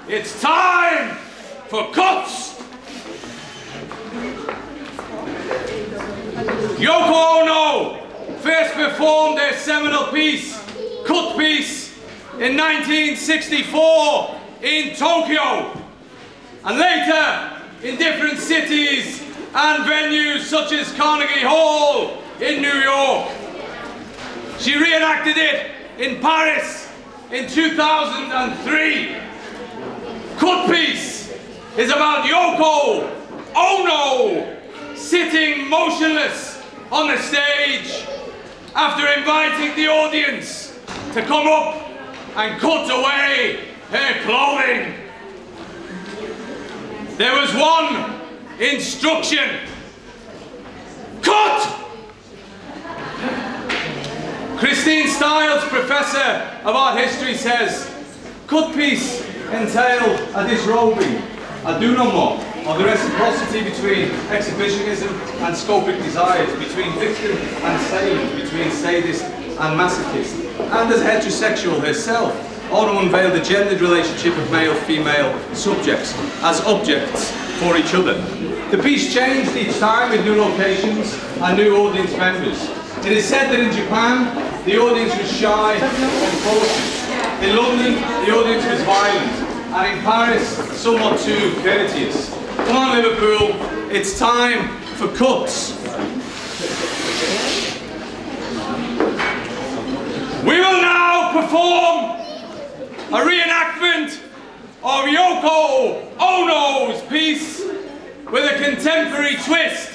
It's time for cuts! Yoko Ono first performed their seminal piece, Cut Piece, in 1964 in Tokyo, and later in different cities and venues such as Carnegie Hall in New York. She reenacted it in Paris in 2003. Cut Piece is about Yoko Ono sitting motionless on the stage after inviting the audience to come up and cut away her clothing. There was one instruction: cut! Christine Stiles, Professor of Art History, says, cut piece entailed a disrobing, a denouement of the reciprocity between exhibitionism and scopic desires, between victim and slave, between sadist and masochist. And as heterosexual herself, Ono unveiled the gendered relationship of male-female subjects as objects for each other. The piece changed each time with new locations and new audience members. It is said that in Japan, the audience was shy and cautious. In London, the audience was violent. And in Paris, somewhat too courteous. Come on, Liverpool, it's time for cuts. We will now perform a reenactment of Yoko Ono's piece with a contemporary twist.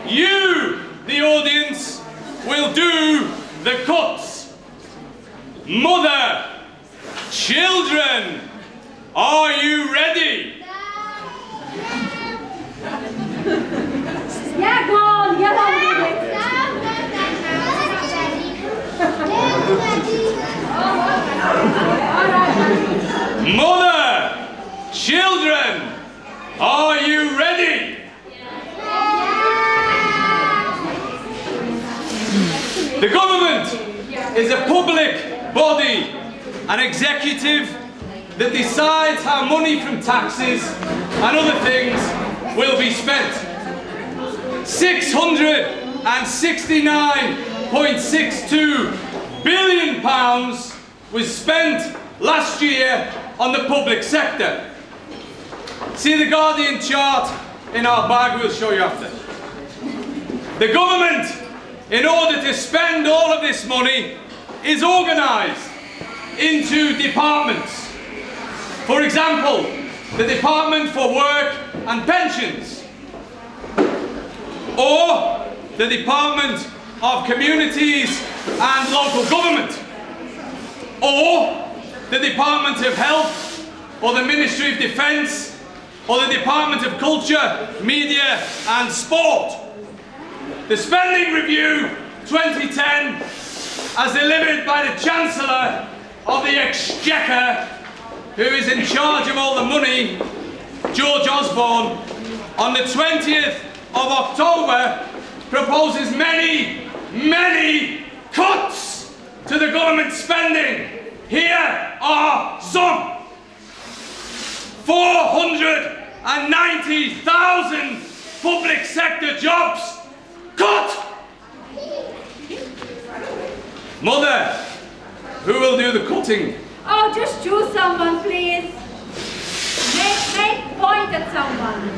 You, the audience, will do the cuts. Mother, children, are you ready? Yeah, go on, yeah, Mother, children, are you ready? The government is a public body, an executive that decides how money from taxes and other things will be spent. £669.62 billion was spent last year on the public sector. See the Guardian chart in our bag, we'll show you after. The government, in order to spend all of this money, is organised into departments. For example, the Department for Work and Pensions, or the Department of Communities and Local Government, or the Department of Health, or the Ministry of Defence, or the Department of Culture, Media and Sport. The Spending Review 2010, as delivered by the Chancellor of the Exchequer, who is in charge of all the money, George Osborne, on the 20th of October, proposes many, many cuts to the government spending. Here are some. 490,000 public sector jobs cut. Mother, who will do the cutting? Oh, just choose someone, please. Make point at someone.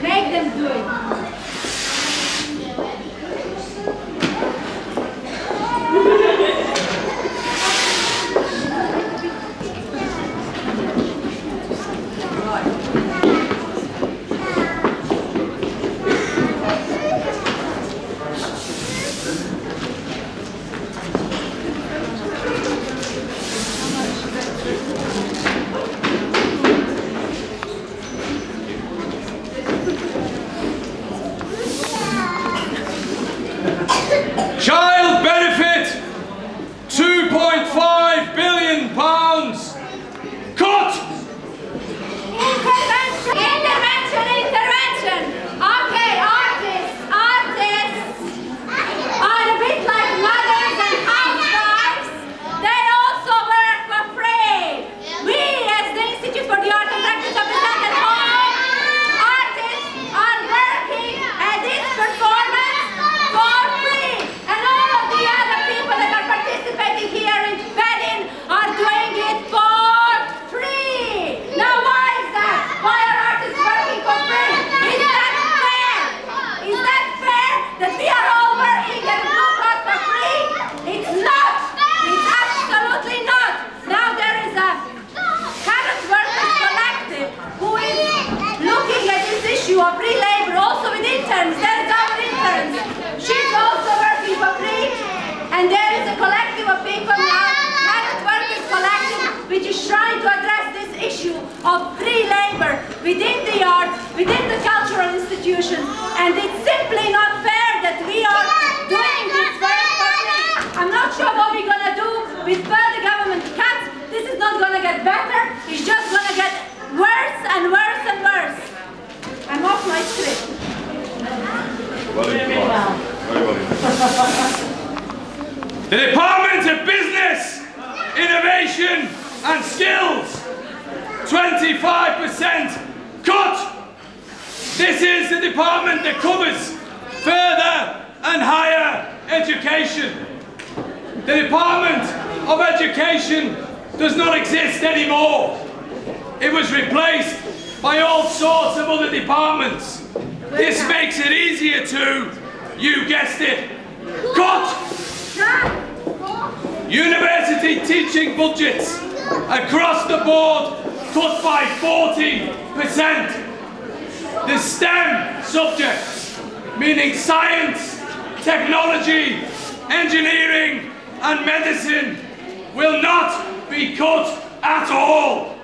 Make them do it. of free labor within the arts, within the cultural institutions, and it's simply not fair that we are doing this work for free. I'm not sure what we're going to do with further government cuts. This is not going to get better, it's just going to get worse and worse and worse. I'm off my script. The Department of Business, Innovation and Skills, 25% cut. This is the department that covers further and higher education. The Department of Education does not exist anymore. It was replaced by all sorts of other departments. This makes it easier to, you guessed it, cut. University teaching budgets across the board cut by 40%. The STEM subjects, meaning science, technology, engineering and medicine, will not be cut at all.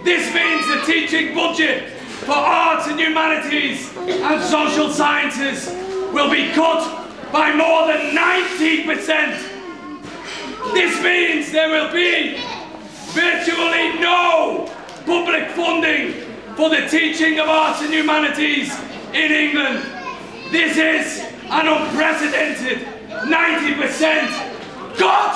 This means the teaching budget for arts and humanities and social sciences will be cut by more than 90%. This means there will be virtually no public funding for the teaching of arts and humanities in England. This is an unprecedented 90% cut!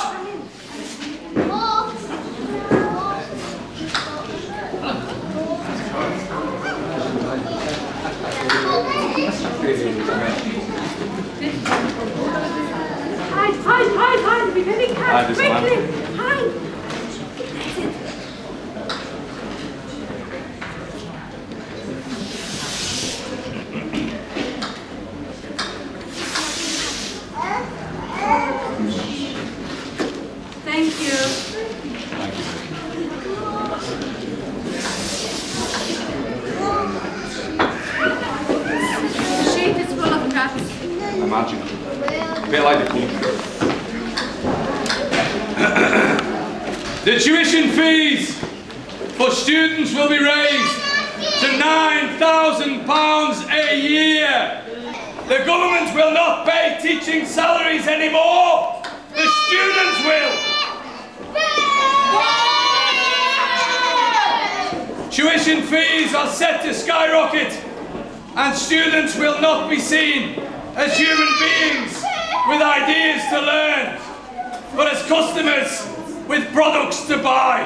Hide, be very careful, quickly, hide. Thank you. The sheet is full of cuts. Imagine. A bit like the country. The tuition fees for students will be raised to £9,000 a year. The government will not pay teaching salaries anymore. The students will. Tuition fees are set to skyrocket, and students will not be seen as human beings with ideas to learn, but as customers with products to buy.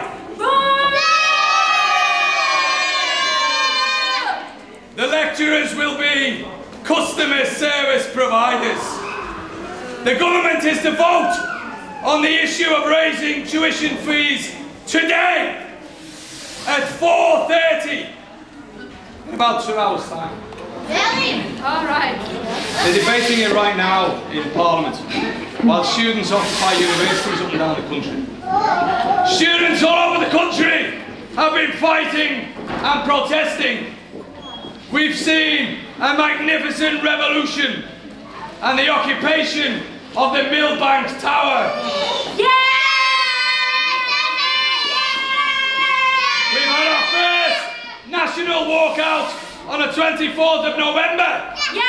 The lecturers will be customer service providers. The government is to vote on the issue of raising tuition fees today at 4:30, in about 2 hours' time. Really? All right. They're debating it right now in Parliament, while students occupy universities up and down the country. Students all over the country have been fighting and protesting. We've seen a magnificent revolution and the occupation of the Millbank Tower. Yeah! We've had our first national walkout on the 24th of November. Yeah!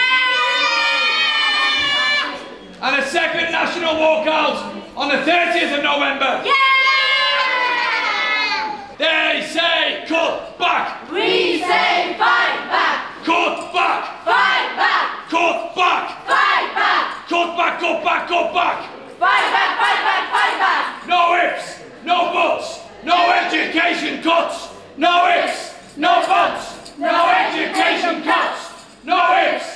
And a second national walkout on the 30th of November. Yeah! They say cut back. We say fight back. Cut back. Fight back. Cut back. Fight back. Cut back, cut back, cut back. Fight back, fight back, fight back. No ifs, no buts, no education cuts. No ifs, no buts, no education cuts. No ifs,